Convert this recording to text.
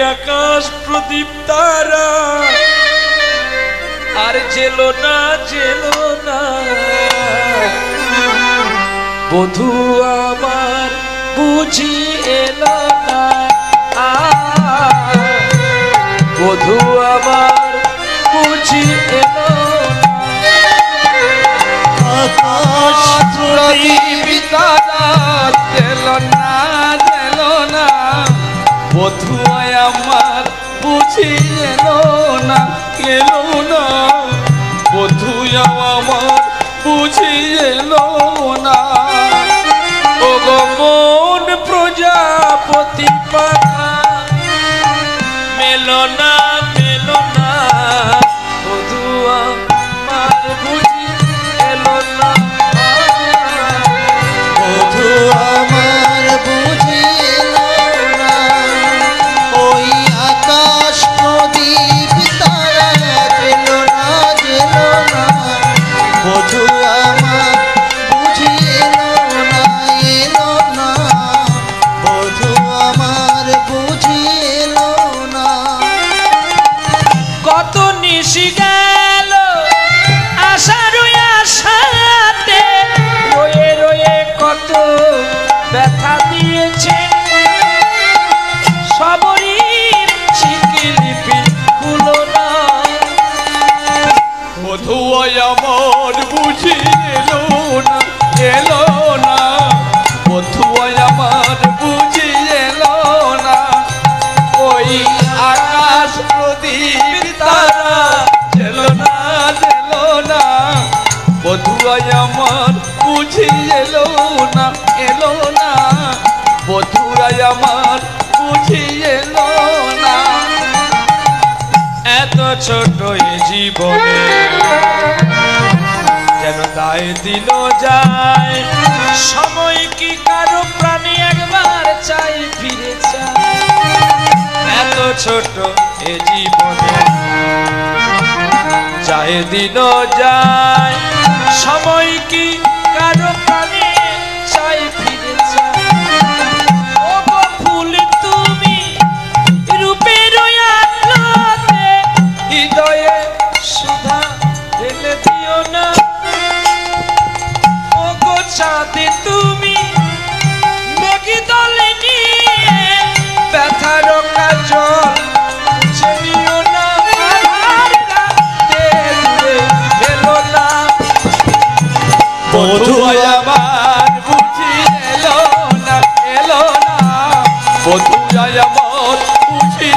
আকাশ প্রদীপ তারা আর জেলো না বধূ আমার বুঝি এলো না বধূ আমার বুঝি এলো আকাশ প্রদীপ তারা জেলো না বধূ আমার বুঝি এলো না বধূ আমার বুঝি এলো না ও গো মন প্রজাপতি পাখা মেলো না বধূ আমার বুঝি এলো না বধূ আমার বুঝি এলো না ওই আকাশ প্রদীপ তারা জেলো না বধূ আমার বুঝি এলো না বধূ আমার বুঝি এলো না কত নিশি গেল আশার আশাতে রয়ে কত ব্যথা দিয়েছে সবরই শিকলিপি খুলো না বধূ আমার বুঝি এলো না বধূ আমার বুঝি এলো না ওই আকাশ প্রদীপ তারা জেলো না বধূ আমার বুঝি এলো না বধূ আমার বুঝি এলো না এত ছোট এ জীবনে যেন তাই দিল যায় সময় কি কারো প্রাণে একবার চাই ফিরে চায় এত ছোট এ জীবনে যায় দিন যায় সময় কি কারো প্রাণে চাই ফিরে চায় ও গো ফুল তুমি রূপের আলোতে হৃদয়ে সুধা ঢেলে দিও না ও গো চাঁদ তুমি মেঘ দলে নিয়ে ব্যথার কাজল মুছে নিও না বধূ আমার বুঝি এলো না বধূ আমার বুঝি